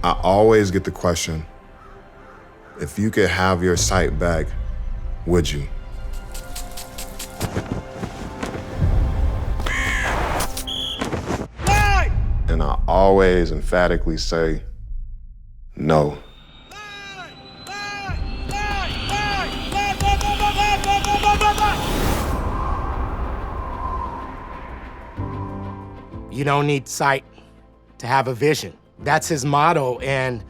I always get the question, if you could have your sight back, would you? And I always emphatically say, no. You don't need sight to have a vision. That's his motto, and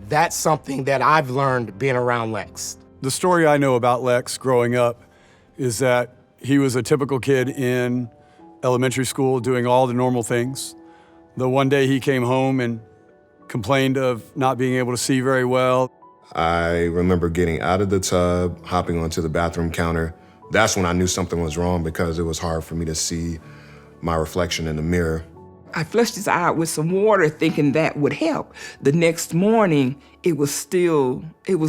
that's something that I've learned being around Lex. The story I know about Lex growing up is that he was a typical kid in elementary school doing all the normal things. The one day he came home and complained of not being able to see very well. I remember getting out of the tub, hopping onto the bathroom counter. That's when I knew something was wrong because it was hard for me to see my reflection in the mirror. I flushed his eye with some water thinking that would help. The next morning, it was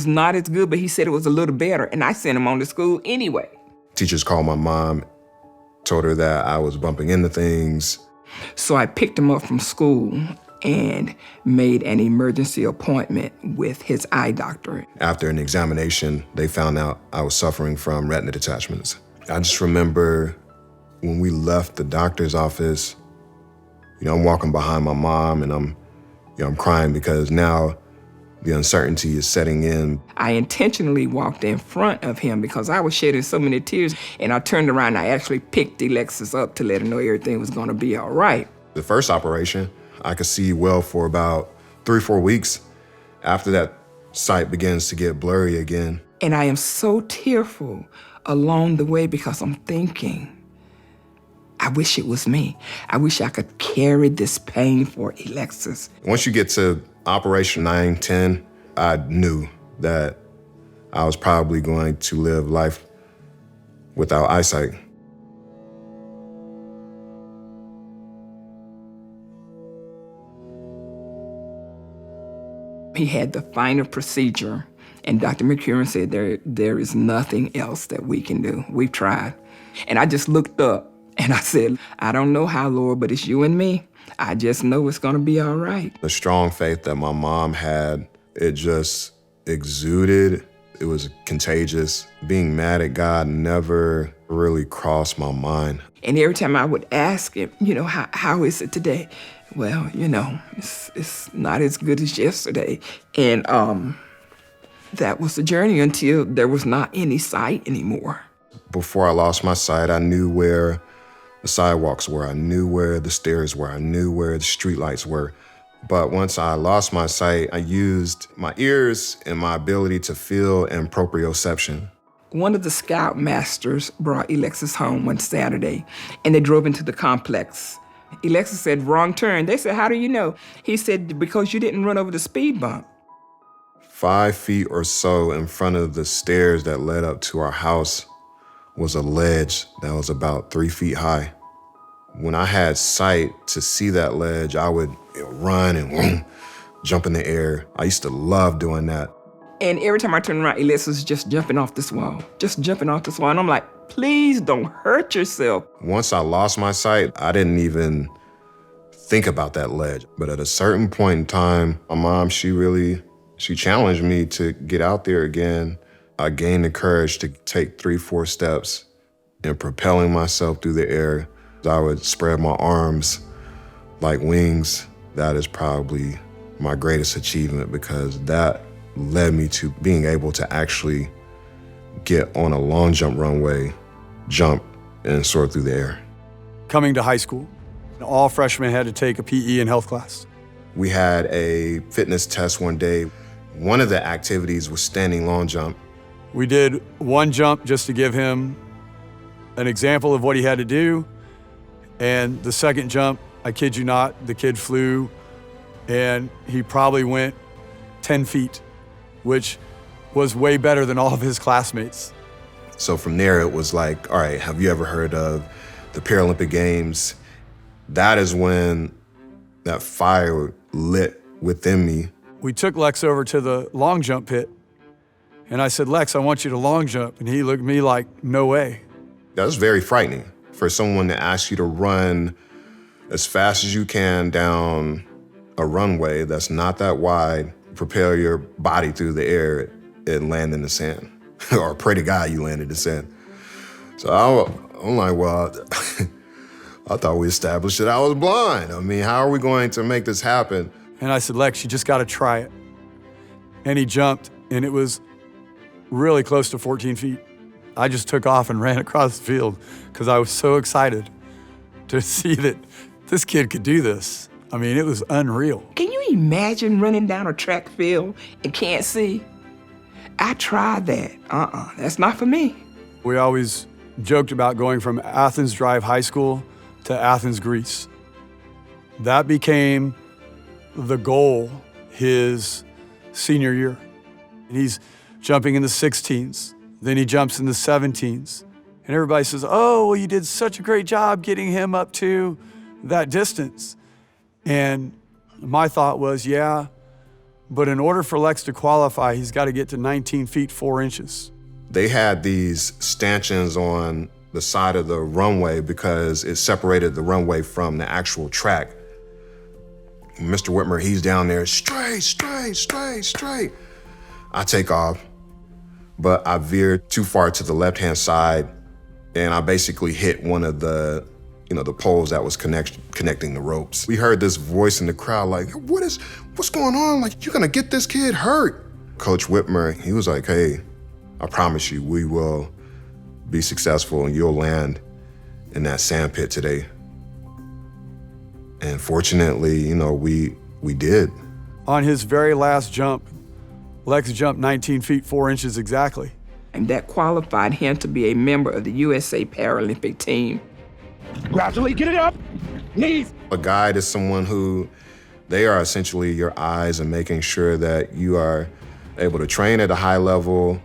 not as good, but he said it was a little better, and I sent him on to school anyway. Teachers called my mom, told her that I was bumping into things. So I picked him up from school and made an emergency appointment with his eye doctor. After an examination, they found out I was suffering from retina detachments. I just remember when we left the doctor's office, I'm walking behind my mom and I'm crying because now the uncertainty is setting in. I intentionally walked in front of him because I was shedding so many tears, and I turned around and I actually picked Alexis up to let her know everything was gonna be all right. The first operation, I could see well for about 3 or 4 weeks. After that, sight begins to get blurry again. And I am so tearful along the way because I'm thinking, I wish it was me. I wish I could carry this pain for Alexis. Once you get to Operation 9-10, I knew that I was probably going to live life without eyesight. He had the final procedure, and Dr. McCurran said, there is nothing else that we can do. We've tried. And I just looked up. And I said, I don't know how, Lord, but it's you and me. I just know it's gonna be all right. The strong faith that my mom had, it just exuded. It was contagious. Being mad at God never really crossed my mind. And every time I would ask him, how is it today? Well, it's not as good as yesterday. And that was the journey until there was not any sight anymore. Before I lost my sight, I knew where the sidewalks were. I knew where the stairs were. I knew where the streetlights were. But once I lost my sight, I used my ears and my ability to feel and proprioception. One of the scout masters brought Alexis home one Saturday, and they drove into the complex. Alexis said, wrong turn. They said, how do you know? He said, because you didn't run over the speed bump. 5 feet or so in front of the stairs that led up to our house was a ledge that was about 3 feet high. When I had sight to see that ledge, I would run and jump in the air. I used to love doing that. And every time I turned around, Alexis was just jumping off this wall. And I'm like, please don't hurt yourself. Once I lost my sight, I didn't even think about that ledge. But at a certain point in time, my mom, she challenged me to get out there again. I gained the courage to take 3, 4 steps and propelling myself through the air. I would spread my arms like wings. That is probably my greatest achievement because that led me to being able to actually get on a long jump runway, jump, and soar through the air. Coming to high school, all freshmen had to take a PE and health class. We had a fitness test one day. One of the activities was standing long jump. We did one jump just to give him an example of what he had to do. And the second jump, I kid you not, the kid flew and he probably went 10 feet, which was way better than all of his classmates. So from there, it was like, all right, have you ever heard of the Paralympic Games? That is when that fire lit within me. We took Lex over to the long jump pit. And I said, Lex, I want you to long jump. And he looked at me like, no way. That was very frightening for someone to ask you to run as fast as you can down a runway that's not that wide, propel your body through the air and land in the sand. Or pray to God you land in the sand. So I'm like, well, I thought we established that I was blind. I mean, how are we going to make this happen? And I said, Lex, you just got to try it. And he jumped, and it was really close to 14 feet. I just took off and ran across the field because I was so excited to see that this kid could do this. I mean, it was unreal. Can you imagine running down a track field and can't see? I tried that. That's not for me. We always joked about going from Athens Drive High School to Athens, Greece. That became the goal his senior year. And he's jumping in the 16s, then he jumps in the 17s. And everybody says, oh, well, you did such a great job getting him up to that distance. And my thought was, yeah, but in order for Lex to qualify, he's got to get to 19 feet, 4 inches. They had these stanchions on the side of the runway because it separated the runway from the actual track. Mr. Whitmer, he's down there, straight, straight, straight, straight. I take off, but I veered too far to the left-hand side, and I basically hit one of the poles that was connecting the ropes. We heard this voice in the crowd like, what's going on? Like, you're gonna get this kid hurt. Coach Whitmer, he was like, hey, I promise you, we will be successful and you'll land in that sand pit today. And fortunately, we did. On his very last jump, Lex jumped 19 feet, 4 inches exactly. And that qualified him to be a member of the USA Paralympic team. Gradually, get it up. Knees. A guide is someone who, they are essentially your eyes and making sure that you are able to train at a high level.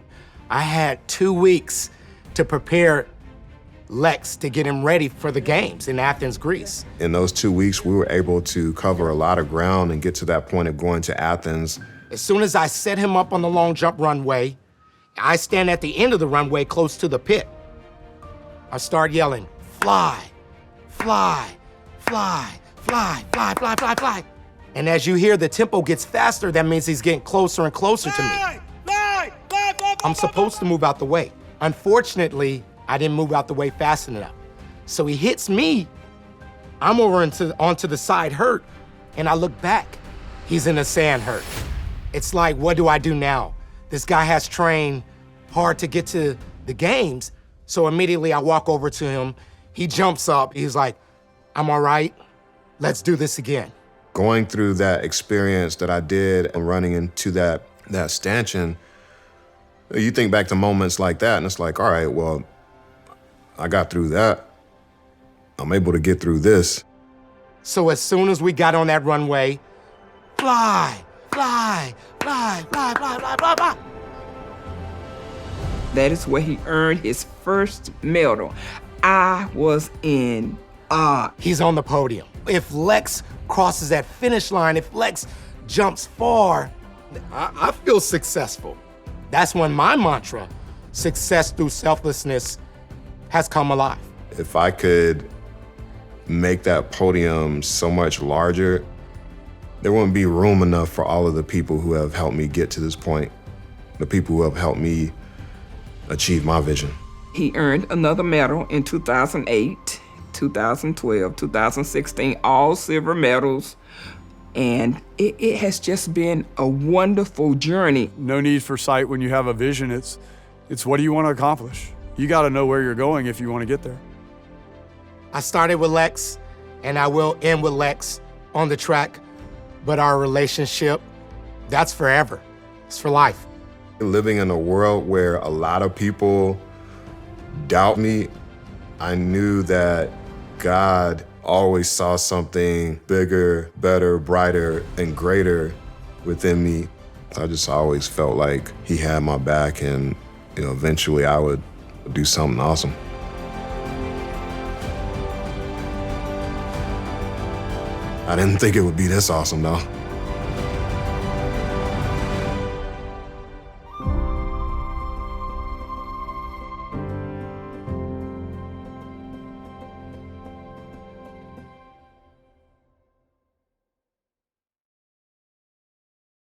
I had 2 weeks to prepare Lex to get him ready for the games in Athens, Greece. In those 2 weeks, we were able to cover a lot of ground and get to that point of going to Athens. As soon as I set him up on the long jump runway, I stand at the end of the runway close to the pit. I start yelling, fly, fly, fly, fly, fly, fly, fly, fly. And as you hear the tempo gets faster, that means he's getting closer and closer to me. I'm supposed to move out the way. Unfortunately, I didn't move out the way fast enough. So he hits me. I'm over onto the side hurt, and I look back. He's in the sand hurt. It's like, what do I do now? This guy has trained hard to get to the games, so immediately I walk over to him. He jumps up. He's like, I'm all right. Let's do this again. Going through that experience that I did and running into that stanchion, you think back to moments like that, and it's like, all right, well, I got through that. I'm able to get through this. So as soon as we got on that runway, fly, fly, fly, fly, fly, fly, fly, fly. That is where he earned his first medal. I was in awe. He's on the podium. If Lex crosses that finish line, if Lex jumps far, I feel successful. That's when my mantra, success through selflessness, has come alive. If I could make that podium so much larger, there wouldn't be room enough for all of the people who have helped me get to this point, the people who have helped me achieve my vision. He earned another medal in 2008, 2012, 2016, all silver medals. And it has just been a wonderful journey. No need for sight when you have a vision. It's what do you want to accomplish? You got to know where you're going if you want to get there. I started with Lex, and I will end with Lex on the track, but our relationship, that's forever. It's for life. Living in a world where a lot of people doubt me, I knew that God always saw something bigger, better, brighter, and greater within me. I just always felt like he had my back, and eventually I would do something awesome. I didn't think it would be this awesome though.